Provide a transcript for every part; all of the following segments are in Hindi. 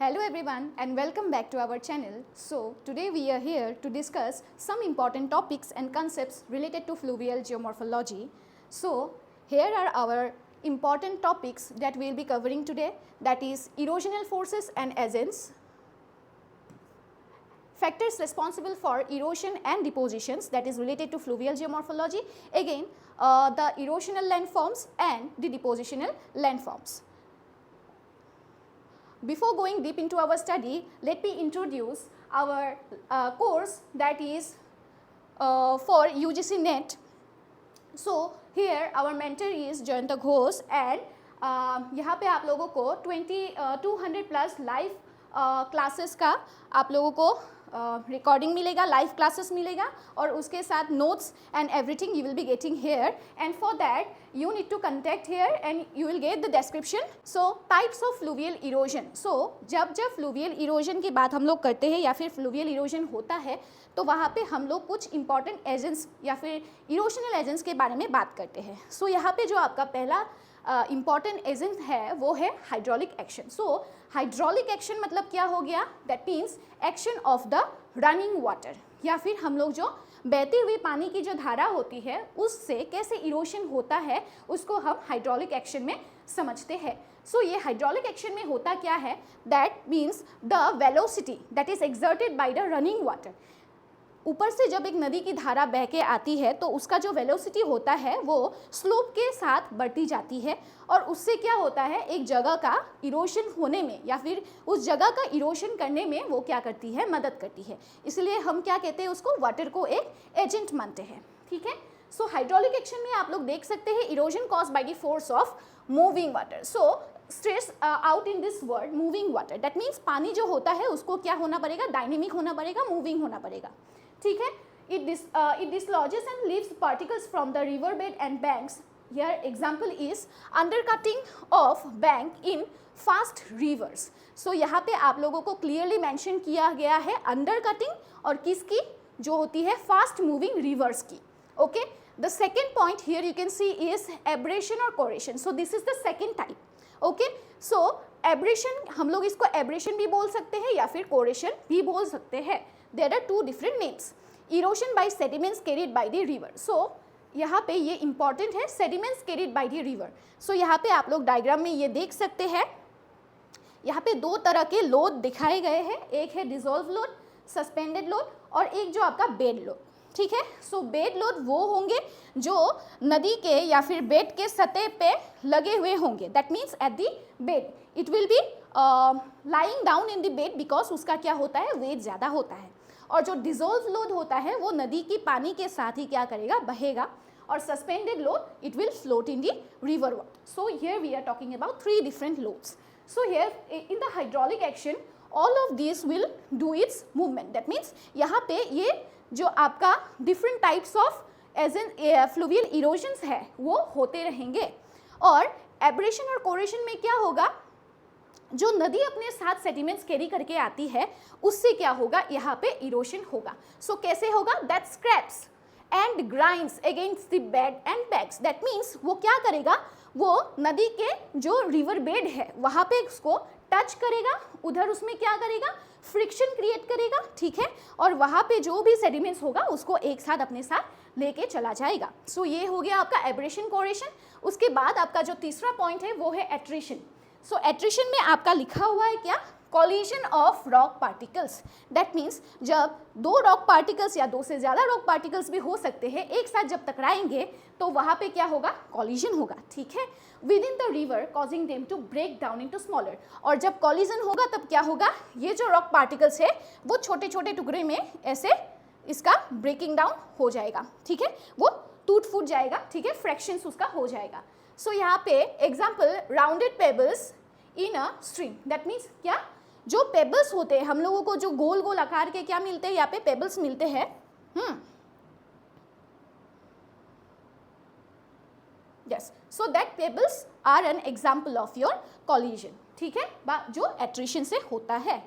Hello everyone and welcome back to our channel. So today we are here to discuss some important topics and concepts related to fluvial geomorphology. So here are our important topics that we will be covering today, that is erosional forces and agents, factors responsible for erosion and depositions, that is related to fluvial geomorphology, again the erosional landforms and the depositional landforms. Before going deep into our study, let me introduce our course that is for UGC NET. So here our mentor is Jayanta Ghosh and यहाँ पे आप लोगों को 200 प्लस लाइव क्लासेस का आप लोगों को रिकॉर्डिंग मिलेगा, लाइव क्लासेस मिलेगा और उसके साथ notes and everything you will be getting hair and for that you need to contact here and you will get the description. So types of fluvial erosion. So जब fluvial erosion की बात हम लोग करते हैं या फिर fluvial erosion होता है तो वहाँ पे हम लोग कुछ important agents या फिर erosional agents के बारे में बात करते हैं. So यहाँ पे जो आपका पहला important agent है वो है hydraulic action. So hydraulic action मतलब क्या हो गया? That means action of the running water या फिर हम लोग जो बहती हुई पानी की जो धारा होती है उससे कैसे इरोशन होता है उसको हम हाइड्रोलिक एक्शन में समझते हैं. सो ये हाइड्रोलिक एक्शन में होता क्या है? That means the velocity that is exerted by the running water. ऊपर से जब एक नदी की धारा बह के आती है तो उसका जो वेलोसिटी होता है वो स्लोप के साथ बढ़ती जाती है और उससे क्या होता है, एक जगह का इरोशन होने में या फिर उस जगह का इरोशन करने में वो क्या करती है, मदद करती है. इसलिए हम क्या कहते हैं उसको, वाटर को एक एजेंट मानते हैं. ठीक है. सो हाइड्रोलिक एक्शन में आप लोग देख सकते हैं erosion caused by the force of moving water. So stress out in this word moving water, that means पानी जो होता है उसको क्या होना पड़ेगा, डायनेमिक होना पड़ेगा, मूविंग होना पड़ेगा. ठीक है. It dislodges and leaves particles from the river bed and banks. Here example is undercutting of bank in fast rivers. So यहाँ पे आप लोगों को clearly mention किया गया है undercutting और किसकी, जो होती है fast moving rivers की. Okay. The second point here you can see is abrasion or corrosion. So this is the second type. Okay. So abrasion हम लोग इसको abrasion भी बोल सकते हैं या फिर corrosion भी बोल सकते हैं. There are two different names. Erosion by sediments carried by the river. So यहाँ पे ये important है, sediments carried by the river. So यहाँ पे आप लोग डायग्राम में ये देख सकते हैं, यहाँ पे दो तरह के लोड दिखाए गए हैं. एक है डिजोल्व लोड, सस्पेंडेड लोड और एक जो आपका बेड लोड. ठीक है. सो बेड लोड वो होंगे जो नदी के या फिर बेड के सतह पे लगे हुए होंगे. That means at the bed it will be lying down in the bed because उसका क्या होता है, वेट ज़्यादा होता है. और जो डिजोल्व लोड होता है वो नदी की पानी के साथ ही क्या करेगा, बहेगा. और suspended load it will float in the river water. So here we are talking about 3 different loads. So here in the hydraulic action all of this will do its movement. That means यहाँ पे ये जो आपका different types of as an fluvial erosions है वो होते रहेंगे. और एब्रेशन और कोरेशन में क्या होगा, जो नदी अपने साथ सेडिमेंट्स कैरी करके आती है उससे क्या होगा, यहाँ पे इरोशन होगा. सो कैसे होगा, that scraps and grinds against the bed and bags. That means वो क्या करेगा, वो नदी के जो रिवर बेड है वहाँ पे उसको टच करेगा, उधर उसमें क्या करेगा, फ्रिक्शन क्रिएट करेगा. ठीक है. और वहाँ पे जो भी सेडिमेंट्स होगा उसको एक साथ अपने साथ लेके चला जाएगा. सो ये हो गया आपका एब्रेशन कोरेशन. उसके बाद आपका जो तीसरा पॉइंट है वो है एट्रिशन. सो एट्रिशन में आपका लिखा हुआ है क्या, collision of rock particles. That means जब दो रॉक पार्टिकल्स या दो से ज़्यादा रॉक पार्टिकल्स भी हो सकते हैं एक साथ जब टकराएंगे तो वहाँ पे क्या होगा, कॉलिजन होगा. ठीक है. Within the river causing them to break down into smaller. और जब कॉलिजन होगा तब क्या होगा, ये जो रॉक पार्टिकल्स है वो छोटे छोटे टुकड़े में ऐसे इसका ब्रेकिंग डाउन हो जाएगा. ठीक है. वो टूट फूट जाएगा. ठीक है. फ्रैक्शंस उसका हो जाएगा. सो यहाँ पे example rounded pebbles in a stream. That means क्या, जो पेबल्स होते हैं हम लोगों को जो गोल गोल आकार के क्या मिलते हैं, यहाँ पे पेबल्स मिलते हैं. Yes. So that pebbles are an example of your collision. ठीक है. जो एट्रिशन से होता है.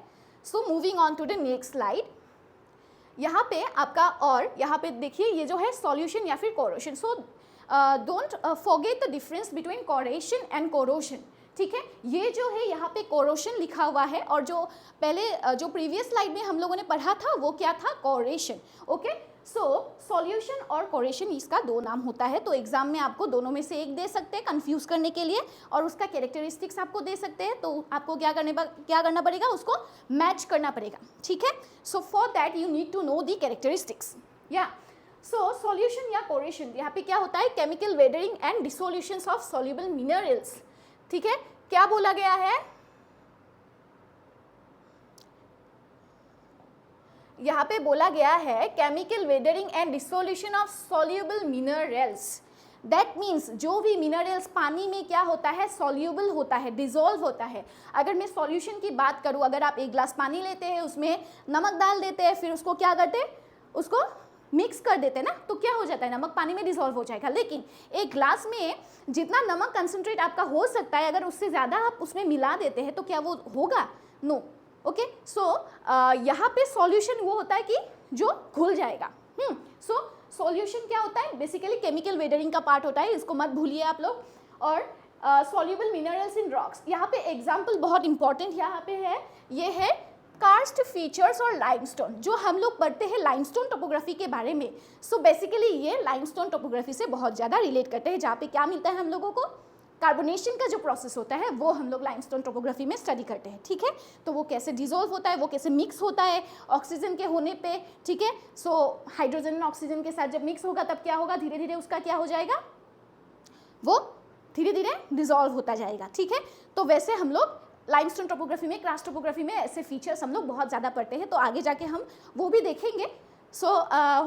So moving on to the next slide. यहाँ पे आपका, और यहाँ पे देखिए ये जो है सॉल्यूशन या फिर corrosion. So don't forget the difference between corrosion and corrosion. ठीक है। ये जो है यहाँ पे कोरोशन लिखा हुआ है, और जो पहले जो प्रीवियस स्लाइड में हम लोगों ने पढ़ा था वो क्या था, कोरेशन। ओके, सो सॉल्यूशन और कोरेशन इसका दो नाम होता है, तो एग्जाम में आपको दोनों में से एक दे सकते हैं कंफ्यूज करने के लिए, और उसका कैरेक्टरिस्टिक्स आपको दे सकते हैं, तो आपको क्या करना पड़ेगा, उसको मैच करना पड़ेगा, ठीक है। So for that you need to know the characteristics. या सो सॉल्यूशन या कोरेशन, यहाँ पे क्या होता है, chemical weathering and dissolutions of soluble minerals, ठीक है। क्या बोला गया है, यहाँ पे बोला गया है chemical weathering and dissolution of soluble minerals. That means जो भी मिनरल्स पानी में क्या होता है, सॉल्युबल होता है, डिसॉल्व होता है। अगर मैं सॉल्यूशन की बात करूँ, अगर आप एक ग्लास पानी लेते हैं, उसमें नमक डाल देते हैं, फिर उसको क्या करते हैं, उसको मिक्स कर देते हैं ना, तो क्या हो जाता है, नमक पानी में डिसॉल्व हो जाएगा। लेकिन एक ग्लास में जितना नमक कंसंट्रेट आपका हो सकता है, अगर उससे ज़्यादा आप उसमें मिला देते हैं तो क्या वो होगा, नो। ओके, सो यहाँ पे सॉल्यूशन वो होता है कि जो घुल जाएगा। सो सॉल्यूशन क्या होता है, बेसिकली केमिकल वेदरिंग का पार्ट होता है, इसको मत भूलिए आप लोग। और सॉल्युबल मिनरल्स इन रॉक्स, यहाँ पे एग्जाम्पल बहुत इंपॉर्टेंट यहाँ पे है, ये है कार्स्ट फीचर्स और लाइमस्टोन। जो हम लोग पढ़ते हैं लाइमस्टोन टोपोग्राफी के बारे में, सो बेसिकली ये लाइमस्टोन टोपोग्राफी से बहुत ज़्यादा रिलेट करते हैं, जहाँ पे क्या मिलता है हम लोगों को, कार्बोनेशन का जो प्रोसेस होता है वो हम लोग लाइमस्टोन टोपोग्राफी में स्टडी करते हैं, ठीक है। तो वो कैसे डिसॉल्व होता है, वो कैसे मिक्स होता है ऑक्सीजन के होने पे, ठीक है। सो हाइड्रोजन ऑक्सीजन के साथ जब मिक्स होगा तब क्या होगा, धीरे धीरे उसका क्या हो जाएगा, वो धीरे धीरे डिसॉल्व होता जाएगा, ठीक है। तो वैसे हम लोग लाइमस्टोन टोपोग्राफी में, क्रास्ट टोपोग्राफी में ऐसे फीचर्स हम लोग बहुत ज़्यादा पढ़ते हैं, तो आगे जाके हम वो भी देखेंगे। सो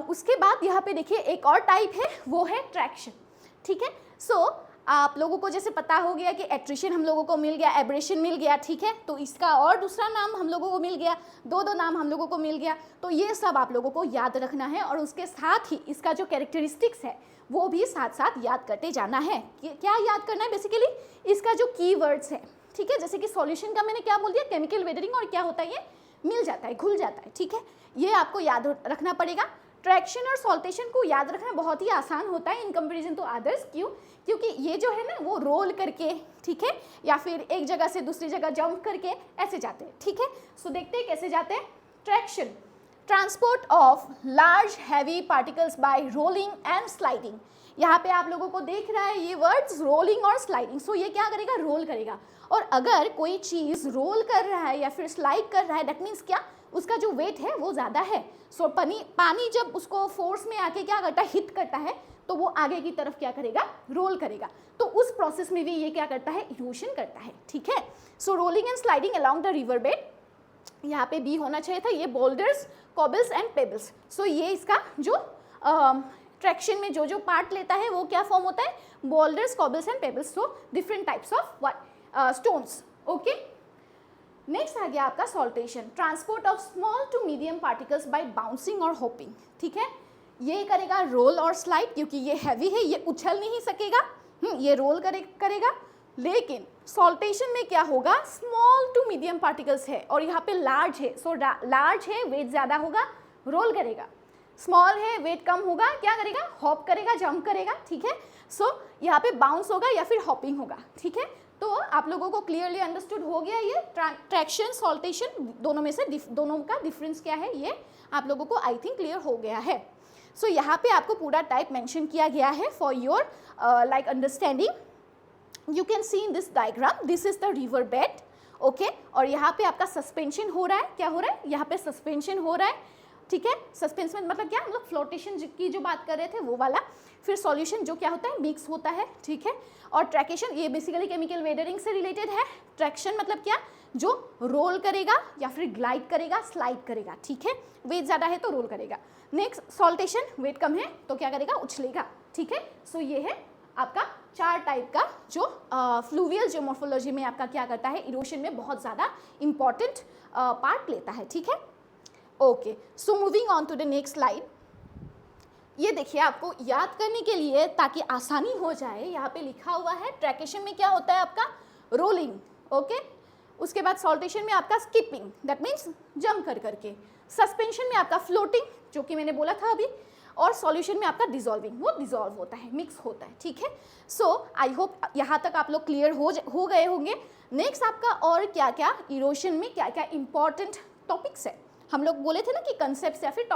उसके बाद यहाँ पे देखिए एक और टाइप है, वो है ट्रैक्शन, ठीक है। सो आप लोगों को जैसे पता हो गया कि एट्रिशन हम लोगों को मिल गया, एब्रेशन मिल गया, ठीक है। तो इसका और दूसरा नाम हम लोगों को मिल गया, दो नाम हम लोगों को मिल गया, तो ये सब आप लोगों को याद रखना है, और उसके साथ ही इसका जो कैरेक्टरिस्टिक्स है वो भी साथ साथ याद करते जाना है। क्या याद करना है, बेसिकली इसका जो कीवर्ड्स है, ठीक है। जैसे कि सॉल्यूशन का मैंने क्या बोल दिया, केमिकल वेदरिंग, और क्या होता है, ये मिल जाता है, घुल जाता है, ठीक है। ये आपको याद रखना पड़ेगा। ट्रैक्शन और सॉल्टेशन को याद रखना बहुत ही आसान होता है इन कंपैरिजन टू अदर्स, क्यों, क्योंकि ये जो है ना वो रोल करके, ठीक है, या फिर एक जगह से दूसरी जगह जंप करके ऐसे जाते हैं, ठीक है। सो देखते हैं कैसे जाते हैं। Traction, transport of large heavy particles bye rolling and sliding. यहाँ पे आप लोगों को देख रहा है ये वर्ड्स, रोलिंग और स्लाइडिंग। सो ये क्या करेगा, रोल करेगा, और अगर कोई चीज़ रोल कर रहा है या फिर स्लाइड कर रहा है, दैट मीन्स क्या, उसका जो वेट है वो ज़्यादा है। सो पानी जब उसको फोर्स में आके क्या करता है, हिट करता है, तो वो आगे की तरफ क्या करेगा, रोल करेगा। तो उस प्रोसेस में भी ये क्या करता है, इरोशन करता है, ठीक है। So rolling and sliding along the river bed, यहाँ पे बी होना चाहिए था, ये boulders, cobbles and pebbles. So ये इसका जो ट्रैक्शन में जो पार्ट लेता है वो क्या फॉर्म होता है, boulders, cobbles and pebbles. So different types of stones, okay. Next आ गया आपका saltation, transport of small to medium particles by bouncing और होपिंग, ठीक है। ये करेगा रोल और स्लाइड, क्योंकि ये हैवी है, ये उछल नहीं सकेगा, ये रोल करेगा। लेकिन सॉल्टेशन में क्या होगा, स्मॉल टू मीडियम पार्टिकल्स है, और यहाँ पे लार्ज है। सो लार्ज है, वेट ज़्यादा होगा, रोल करेगा। स्मॉल है, वेट कम होगा, क्या करेगा, हॉप करेगा, जंप करेगा, ठीक है। सो यहाँ पे बाउंस होगा या फिर हॉपिंग होगा, ठीक है। तो आप लोगों को क्लियरली अंडरस्टूड हो गया ये ट्रैक्शन, सॉल्टेशन, दोनों में से दोनों का डिफरेंस क्या है, ये आप लोगों को आई थिंक क्लियर हो गया है। सो यहाँ पे आपको पूरा टाइप मेंशन किया गया है for your like understanding. You can see in this diagram, this is the river bed, okay. और यहाँ पे आपका सस्पेंशन हो रहा है, क्या हो रहा है, यहाँ पे सस्पेंशन हो रहा है, ठीक है। सस्पेंशन मतलब क्या, हम लोग फ्लोटेशन की जो बात कर रहे थे वो वाला। फिर सॉल्यूशन जो क्या होता है, मिक्स होता है, ठीक है। और ट्रैकेशन, ये बेसिकली केमिकल वेदरिंग से रिलेटेड है। ट्रैक्शन मतलब क्या, जो रोल करेगा या फिर ग्लाइड करेगा, स्लाइड करेगा, ठीक है। वेट ज़्यादा है तो रोल करेगा। नेक्स्ट सॉल्टेशन, वेट कम है तो क्या करेगा, उछलेगा, ठीक है। सो ये है आपका 4 टाइप का जो फ्लूवियल जो मॉर्फोलॉजी में आपका क्या करता है, इरोशन में बहुत ज़्यादा इंपॉर्टेंट पार्ट लेता है, ठीक है। Okay, so moving on to the next slide. ये देखिए आपको याद करने के लिए ताकि आसानी हो जाए, यहाँ पे लिखा हुआ है ट्रैकेशन में क्या होता है आपका, रोलिंग, ओके। उसके बाद सॉल्टेशन में आपका स्किपिंग, दैट मीन्स जंप कर करके। सस्पेंशन में आपका फ्लोटिंग, जो कि मैंने बोला था अभी। और सॉल्यूशन में आपका डिजॉल्विंग, वो डिजॉल्व होता है, मिक्स होता है, ठीक है। सो आई होप यहाँ तक आप लोग क्लियर हो गए होंगे। नेक्स्ट आपका और क्या क्या इरोशन में क्या क्या इंपॉर्टेंट टॉपिक्स है, हम लोग बोले थे ना कि कंसेप्ट या फिर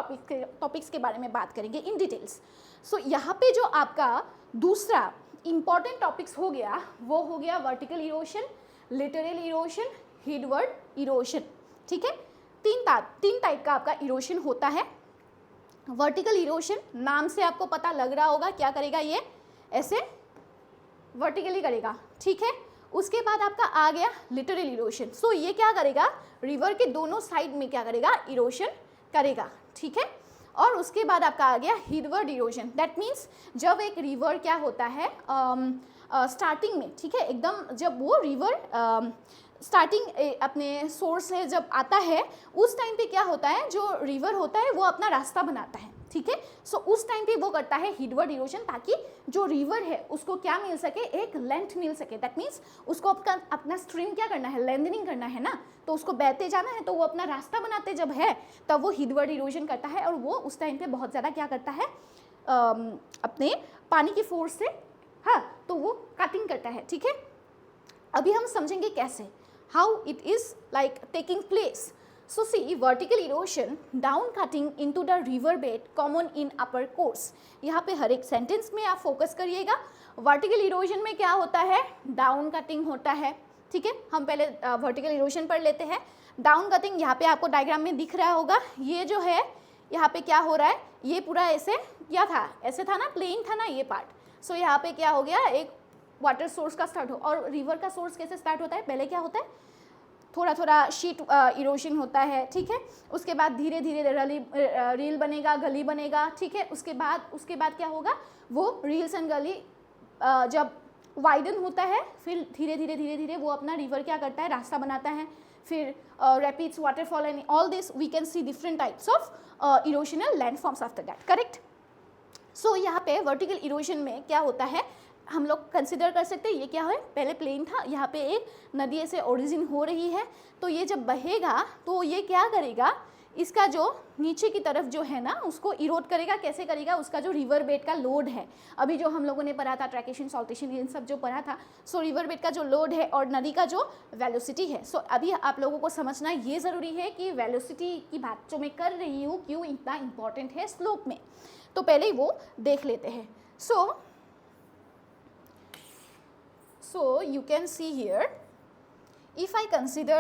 टॉपिक्स के बारे में बात करेंगे इन डिटेल्स। सो यहाँ पे जो आपका दूसरा इंपॉर्टेंट टॉपिक्स हो गया वो हो गया vertical erosion, lateral erosion, headward erosion, ठीक है। तीन टाइप का आपका इरोशन होता है। वर्टिकल इरोशन नाम से आपको पता लग रहा होगा क्या करेगा, ये ऐसे वर्टिकली करेगा, ठीक है। उसके बाद आपका आ गया लिटरल इरोशन। सो ये क्या करेगा, रिवर के दोनों साइड में क्या करेगा, इरोशन करेगा, ठीक है। और उसके बाद आपका आ गया हिडवर्ड इरोशन। दैट मीन्स जब एक रिवर क्या होता है स्टार्टिंग में, ठीक है, एकदम जब वो रिवर स्टार्टिंग अपने सोर्स से जब आता है उस टाइम पे क्या होता है, जो रिवर होता है वो अपना रास्ता बनाता है, ठीक है। सो उस टाइम पे वो करता है हिडवर्ड इरोशन, ताकि जो रिवर है उसको क्या मिल सके, एक लेंथ मिल सके। दैट मीन्स उसको अपना स्ट्रीम क्या करना है, लेंथनिंग करना है ना, तो उसको बहते जाना है, तो वो अपना रास्ता बनाते जब है तब वो हिडवर्ड इरोशन करता है। और वो उस टाइम पे बहुत ज़्यादा क्या करता है, अपने पानी की फोर्स से, हाँ, तो वो कटिंग करता है, ठीक है। अभी हम समझेंगे कैसे, how it is like taking place. So see, vertical erosion, down cutting into the river bed common in upper course। यहाँ पे हर एक सेंटेंस में आप फोकस करिएगा। वर्टिकल इरोजन में क्या होता है, डाउन कटिंग होता है, ठीक है। हम पहले वर्टिकल इरोजन पढ़ लेते हैं। डाउन कटिंग यहाँ पे आपको डायग्राम में दिख रहा होगा, ये जो है यहाँ पे क्या हो रहा है, ये पूरा ऐसे क्या था, ऐसे था ना, प्लेन था ना ये पार्ट। सो यहाँ पे क्या हो गया, एक वाटर सोर्स का स्टार्ट हो, और रिवर का सोर्स कैसे स्टार्ट होता है, पहले क्या होता है, थोड़ा थोड़ा शीट इरोशन होता है, ठीक है। उसके बाद धीरे धीरे रील बनेगा, गली बनेगा, ठीक है। उसके बाद क्या होगा, वो रील्स एंड गली जब वाइडन होता है, फिर धीरे धीरे वो अपना रिवर क्या करता है, रास्ता बनाता है। फिर rapids, waterfall and all this we can see different types of erosional landforms after that, correct. So यहाँ पे वर्टिकल इरोशन में क्या होता है, हम लोग कंसिडर कर सकते हैं, ये क्या है, पहले प्लेन था, यहाँ पे एक नदी ऐसे ओरिजिन हो रही है, तो ये जब बहेगा तो ये क्या करेगा, इसका जो नीचे की तरफ जो है ना उसको इरोड करेगा। कैसे करेगा, उसका जो रिवर बेड का लोड है, अभी जो हम लोगों ने पढ़ा था ट्रैकेशन, सॉल्टेशन, इन सब जो पढ़ा था। सो रिवर बेड का जो लोड है और नदी का जो वेलोसिटी है। सो अभी आप लोगों को समझना ये ज़रूरी है कि वेलोसिटी की बात जो मैं कर रही हूँ क्यों इतना इंपॉर्टेंट है स्लोप में, तो पहले ही वो देख लेते हैं। So you can see here, if I consider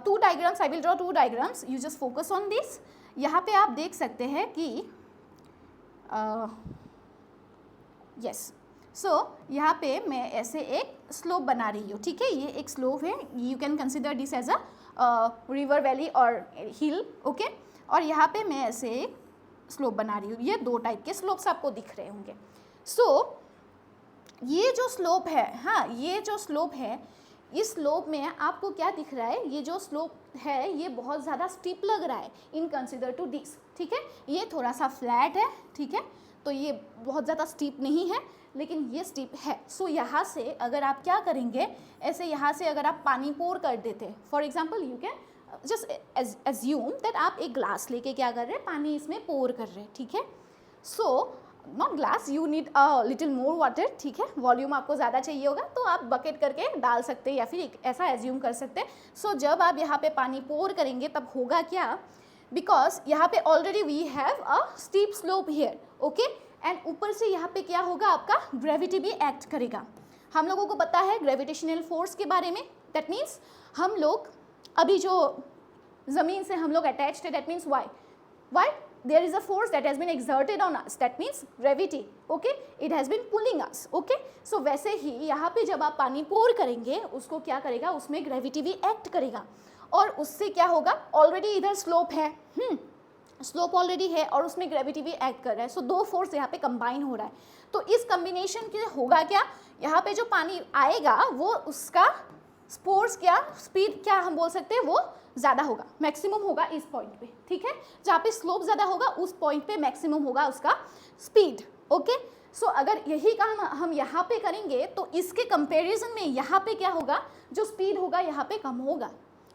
two diagrams, I will draw two diagrams, you just focus on this। यहाँ पे आप देख सकते हैं कि yes, so यहाँ पे मैं ऐसे एक स्लोप बना रही हूँ, ठीक है। ये एक स्लोप है, you can consider this as a river valley और hill, ओके। और यहाँ पे मैं ऐसे एक स्लोप बना रही हूँ, ये दो टाइप के स्लोप्स आपको दिख रहे होंगे। सो ये जो स्लोप है, हाँ, ये जो स्लोप है, इस स्लोप में आपको क्या दिख रहा है, ये जो स्लोप है ये बहुत ज़्यादा स्टीप लग रहा है इन कंसिडर टू दिस, ठीक है। ये थोड़ा सा फ्लैट है, ठीक है, तो ये बहुत ज़्यादा स्टीप नहीं है, लेकिन ये स्टीप है। सो यहाँ से अगर आप क्या करेंगे, ऐसे यहाँ से अगर आप पानी पोर कर देते, for example you can just assume that आप एक ग्लास लेके क्या कर रहे हैं, पानी इसमें पोर कर रहे हैं, ठीक है। So not glass, you need a little more water, ठीक है, वॉल्यूम आपको ज़्यादा चाहिए होगा तो आप बकेट करके डाल सकते हैं या फिर ऐसा एज्यूम कर सकते हैं। सो जब आप यहाँ पे पानी पोर करेंगे तब होगा क्या, बिकॉज यहाँ पे already we have a steep slope here, okay, and ऊपर से यहाँ पे क्या होगा, आपका ग्रेविटी भी एक्ट करेगा। हम लोगों को पता है ग्रेविटेशनल फोर्स के बारे में, दैट मीन्स हम लोग अभी जो ज़मीन से हम लोग अटैच्ड है, that means why there is a force that has been exerted on us, that means gravity, okay, it has been pulling us, okay। so वैसे ही यहाँ पे जब आप पानी पोर करेंगे उसको क्या करेगा, उसमें ग्रेविटी भी एक्ट करेगा, और उससे क्या होगा, ऑलरेडी इधर स्लोप है, स्लोप ऑलरेडी है और उसमें ग्रेविटी भी एक्ट कर रहा है। सो दो फोर्स यहाँ पे कंबाइन हो रहा है, तो इस कम्बिनेशन के होगा क्या, यहाँ पे जो पानी आएगा वो उसका फोर्स क्या, स्पीड क्या हम बोल सकते हैं, वो ज़्यादा होगा, मैक्सिमम होगा इस पॉइंट पे, ठीक है। जहाँ पे स्लोप ज़्यादा होगा उस पॉइंट पे मैक्सिमम होगा उसका स्पीड, ओके। सो अगर यही काम हम यहाँ पे करेंगे तो इसके कंपैरिजन में यहाँ पे क्या होगा, जो स्पीड होगा यहाँ पे कम होगा,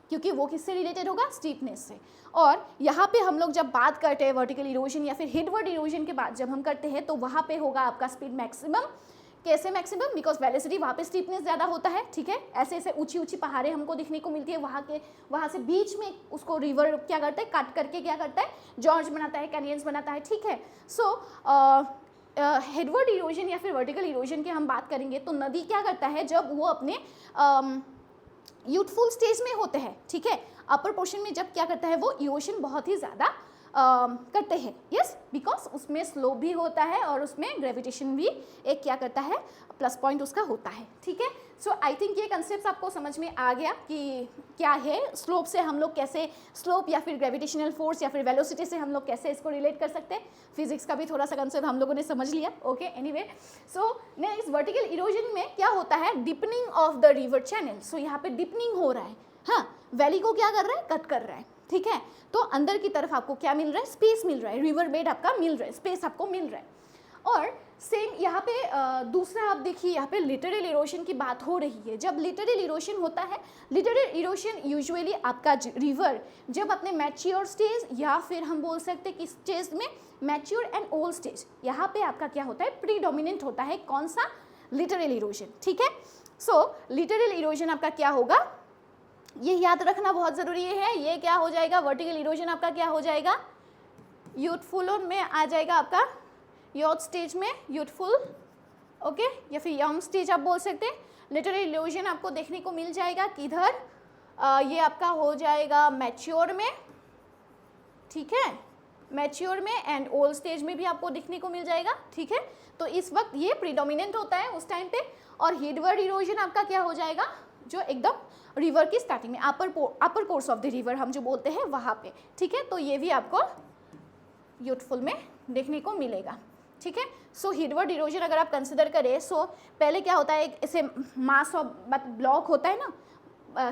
क्योंकि वो किससे रिलेटेड होगा, स्टीपनेस से। और यहाँ पे हम लोग जब बात करते हैं वर्टिकल इरोजन या फिर हिडवर्ड इरोजन के बाद जब हम करते हैं तो वहाँ पे होगा आपका स्पीड मैक्सिमम। कैसे मैक्सिमम, बिकॉज वेलोसिटी वहाँ पे स्टीपनेस ज़्यादा होता है, ठीक है। ऐसे ऐसे ऊंची ऊंची पहाड़ें हमको दिखने को मिलती है, वहाँ से बीच में उसको रिवर क्या करता है, कट करके क्या करता है, जॉर्ज बनाता है, कैनियंस बनाता है, ठीक है। सो हेडवर्ड इरोजन या फिर वर्टिकल इरोजन की हम बात करेंगे तो नदी क्या करता है, जब वो अपने यूथफुल स्टेज में होते हैं, ठीक है, अपर पोर्शन में जब क्या करता है वो इरोजन बहुत ही ज़्यादा करते हैं, यस, बिकॉज उसमें स्लोप भी होता है और उसमें ग्रेविटेशन भी एक क्या करता है, प्लस पॉइंट उसका होता है, ठीक है। सो आई थिंक ये कंसेप्ट आपको समझ में आ गया कि क्या है स्लोप से हम लोग कैसे, स्लोप या फिर ग्रेविटेशनल फोर्स या फिर वेलोसिटी से हम लोग कैसे इसको रिलेट कर सकते हैं। फिजिक्स का भी थोड़ा सा कंसेप्ट हम लोगों ने समझ लिया, okay. Anyway, so next vertical erosion में क्या होता है, deepening of the river channel. So यहाँ पे डिपनिंग हो रहा है, हाँ, वैली को क्या कर रहा है, कट कर रहा है, ठीक है। तो अंदर की तरफ आपको क्या मिल रहा है, स्पेस मिल रहा है, रिवर बेड आपका मिल रहा है, स्पेस आपको मिल रहा है। और सेम यहाँ पे दूसरा आप देखिए, यहाँ पे लिटरल इरोजन की बात हो रही है। जब लिटरल इरोजन होता है, लिटरल इरोजन यूजुअली आपका रिवर जब अपने मैच्योर स्टेज या फिर हम बोल सकते हैं कि स्टेज में मैच्योर एंड ओल्ड स्टेज, यहाँ पे आपका क्या होता है, प्रीडोमिनेंट होता है, कौन सा, लिटरल इरोजन, ठीक है। सो लिटरल इरोजन आपका क्या होगा, ये याद रखना बहुत ज़रूरी है। ये क्या हो जाएगा, वर्टिकल इरोजन आपका क्या हो जाएगा, यूथफुल में आ जाएगा आपका, यॉथ स्टेज में यूथफुल, ओके, या फिर यंग स्टेज आप बोल सकते हैं। लिटरल इरोजन आपको देखने को मिल जाएगा किधर, ये आपका हो जाएगा मैच्योर में, ठीक है, मैच्योर में, एंड ओल्ड स्टेज में भी आपको देखने को मिल जाएगा, ठीक है। तो इस वक्त ये प्रीडोमिनेंट होता है उस टाइम पे। और हिडवर्ड इरोजन आपका क्या हो जाएगा, जो एकदम रिवर की स्टार्टिंग में, अपर कोर्स ऑफ द रिवर हम जो बोलते हैं वहाँ पे, ठीक है। तो ये भी आपको यूथफुल में देखने को मिलेगा, ठीक है। सो हिडवर्ड इरोजन अगर आप कंसिडर करें, सो पहले क्या होता है, एक ऐसे मास ऑफ ब्लॉक होता है ना,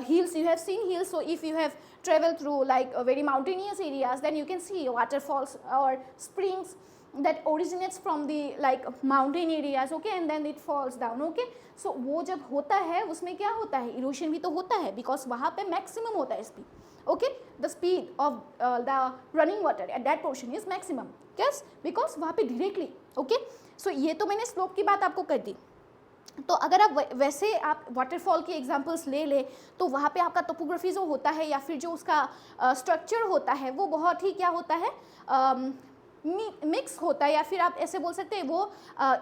hills, you have seen hills, so if you have traveled through like very mountainous areas, then you can see waterfalls or springs that originates from the like mountain areas, okay, and then it falls down, okay. So वो जब होता है उसमें क्या होता है, इरोशन भी तो होता है, बिकॉज वहाँ पे मैक्सिमम होता है speed, okay, the speed of the running water at that portion is maximum, yes, because वहाँ पे directly, okay. So ये तो मैंने स्लोप की बात आपको कर दी। तो अगर आप वैसे आप वाटरफॉल की एग्जांपल्स ले ले तो वहाँ पे आपका टोपोग्राफी जो होता है या फिर जो उसका स्ट्रक्चर होता है वो बहुत ही क्या होता है, मिक्स होता है, या फिर आप ऐसे बोल सकते हैं वो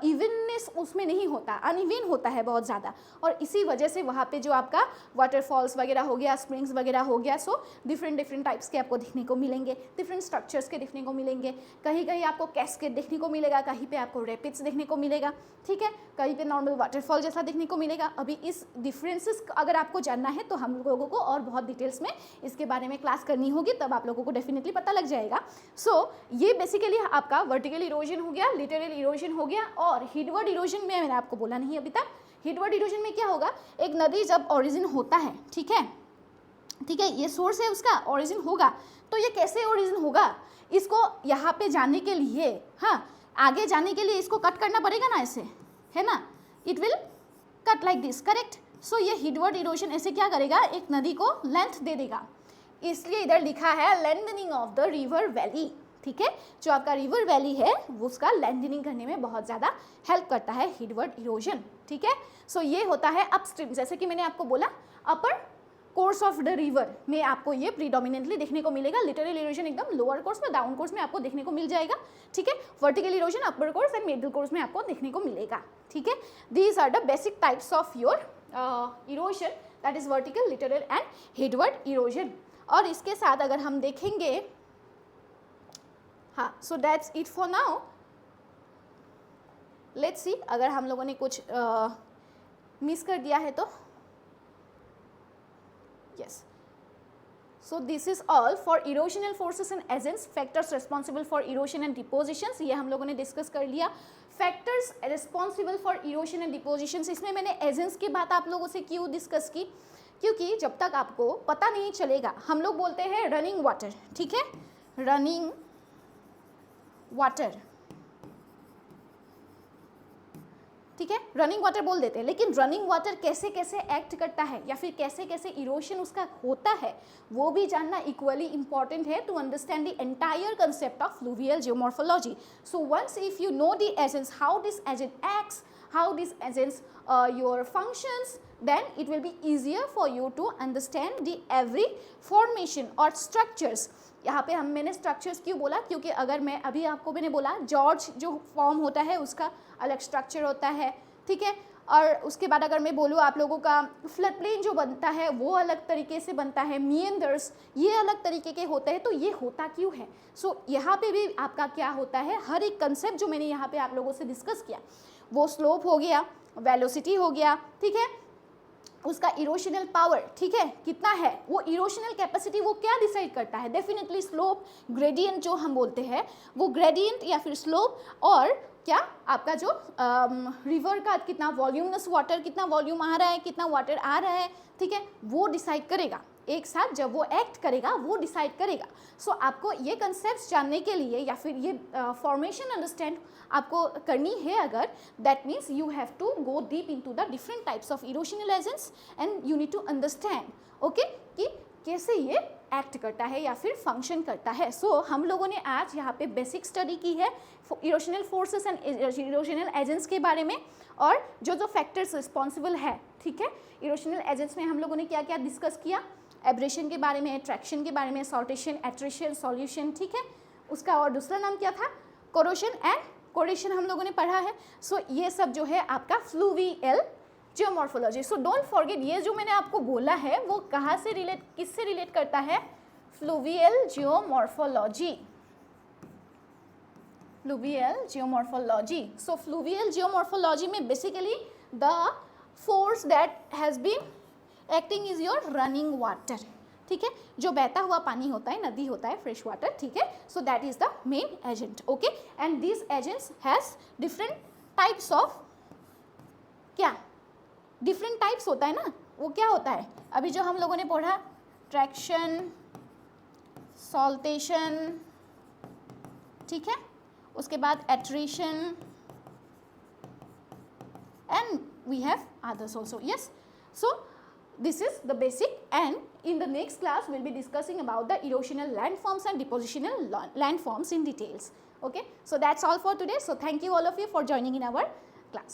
इवननेस उसमें नहीं होता, अनइवन होता है बहुत ज़्यादा। और इसी वजह से वहाँ पे जो आपका वाटरफॉल्स वगैरह हो गया, स्प्रिंग्स वगैरह हो गया, सो डिफरेंट टाइप्स के आपको देखने को मिलेंगे, डिफरेंट स्ट्रक्चर्स के देखने को मिलेंगे। कहीं कहीं आपको कैस्केड देखने को मिलेगा, कहीं पे आपको रैपिड्स देखने को मिलेगा, ठीक है, कहीं पे नॉर्मल वाटरफॉल जैसा देखने को मिलेगा। अभी इस डिफरेंसेस अगर आपको जानना है तो हम लोगों को और बहुत डिटेल्स में इसके बारे में क्लास करनी होगी, तब आप लोगों को डेफिनेटली पता लग जाएगा। सो ये बेसिकली आपका वर्टिकल इरोजन हो गया, लिटरल इरोजन हो गया। और हिडवर्ड इरोजन में मैंने आपको बोला नहीं अभी तक, हिडवर्ड इरोजन में क्या होगा, एक नदी जब ओरिजिन होता है, ठीक है, ठीक है, ये सोर्स है उसका, ओरिजिन होगा, तो ये कैसे ओरिजिन होगा, इसको यहाँ पे जाने के लिए, हाँ, आगे जाने के लिए इसको कट करना पड़ेगा ना, ऐसे है ना, it will cut like this, correct. So ये हिडवर्ड इरोजन ऐसे क्या करेगा, एक नदी को लेंथ दे देगा, इसलिए इधर लिखा है lengthening of the river valley, ठीक है। जो आपका रिवर वैली है वो उसका लेंथनिंग करने में बहुत ज़्यादा हेल्प करता है हिडवर्ड इरोजन, ठीक है। सो ये होता है अपस्ट्रीम, जैसे कि मैंने आपको बोला upper course of the river में आपको ये प्रीडोमिनेंटली देखने को मिलेगा। लिटरल इरोजन एकदम लोअर कोर्स में, डाउन कोर्स में आपको देखने को मिल जाएगा, ठीक है। Vertical erosion upper course and middle course में आपको देखने को मिलेगा, ठीक है। These are the basic types of your erosion, that is vertical, lateral and headward erosion. और इसके साथ अगर हम देखेंगे, हाँ, so that's it for now. Let's see अगर हम लोगों ने कुछ मिस कर दिया है तो, yes, so this is all for erosional forces and agents, factors responsible for erosion and depositions, ये हम लोगों ने डिस्कस कर लिया। Factors responsible for erosion and depositions, इसमें मैंने एजेंट्स की बात आप लोगों से क्यों डिस्कस की, क्योंकि जब तक आपको पता नहीं चलेगा, हम लोग बोलते हैं रनिंग वाटर, ठीक है, रनिंग वाटर, ठीक है, रनिंग वाटर बोल देते हैं, लेकिन रनिंग वाटर कैसे कैसे एक्ट करता है या फिर कैसे कैसे इरोशन उसका होता है वो भी जानना इक्वली इंपॉर्टेंट है to understand the entire concept of fluvial geomorphology. So once if you know the agents, how this agent acts, how these agents your functions, then it will be easier for you to understand the every formation or structures. यहाँ पे मैंने structures क्यों बोला, क्योंकि अगर मैं अभी आपको मैंने बोला जॉर्ज जो फॉर्म होता है उसका अलग स्ट्रक्चर होता है, ठीक है, और उसके बाद अगर मैं बोलूँ आप लोगों का फ्लड प्लेन जो बनता है वो अलग तरीके से बनता है, मिएंडर्स ये अलग तरीके के होते हैं, तो ये होता क्यों है. सो यहाँ पे भी आपका क्या होता है, हर एक कंसेप्ट जो मैंने यहाँ पे आप लोगों से डिस्कस किया, वो स्लोप हो गया, वेलोसिटी हो गया, ठीक है, उसका इरोशनल पावर, ठीक है, कितना है, वो इरोशनल कैपेसिटी वो क्या डिसाइड करता है, डेफिनेटली स्लोप, ग्रेडियंट जो हम बोलते हैं वो ग्रेडियंट या फिर स्लोप, और क्या आपका जो रिवर का कितना वॉल्यूमनस वाटर, कितना वॉल्यूम आ रहा है, कितना वाटर आ रहा है, ठीक है, वो डिसाइड करेगा. एक साथ जब वो एक्ट करेगा वो डिसाइड करेगा. सो आपको ये कंसेप्ट जानने के लिए या फिर ये फॉर्मेशन अंडरस्टैंड आपको करनी है अगर, that means you have to go deep into the different types of erosional agents and you need to understand, okay, कि कैसे ये एक्ट करता है या फिर फंक्शन करता है. सो हम लोगों ने आज यहाँ पे बेसिक स्टडी की है इरोशनल फोर्सेस एंड इरोशनल एजेंट्स के बारे में, और जो जो फैक्टर्स रिस्पॉन्सिबल है, ठीक है, इरोशनल एजेंट्स में हम लोगों ने क्या क्या डिस्कस किया, एब्रेशन के बारे में, ट्रैक्शन के बारे में, सॉर्टेशन, एट्रिशन, सॉल्यूशन, ठीक है, उसका और दूसरा नाम क्या था, कोरोशन एंड कोरेशन हम लोगों ने पढ़ा है. सो ये सब जो है आपका fluvial geomorphology. So don't forget, ये जो मैंने आपको बोला है वो कहाँ से रिलेट, किससे रिलेट करता है, fluvial geomorphology, fluvial geomorphology. So fluvial geomorphology में basically the force that has been acting is your running water, ठीक है, जो बहता हुआ पानी होता है, नदी होता है, फ्रेश वाटर, ठीक है. So that is the main agent, okay, and this agents has different types of, क्या डिफरेंट टाइप्स होता है ना, वो क्या होता है अभी जो हम लोगों ने पढ़ा, ट्रैक्शन, सॉल्टेशन, ठीक है, उसके बाद attrition and we have others also, yes. So this is the basic, and in the next class we'll be discussing about the erosional landforms and depositional landforms in details, okay. So that's all for today. So thank you all of you for joining in our class.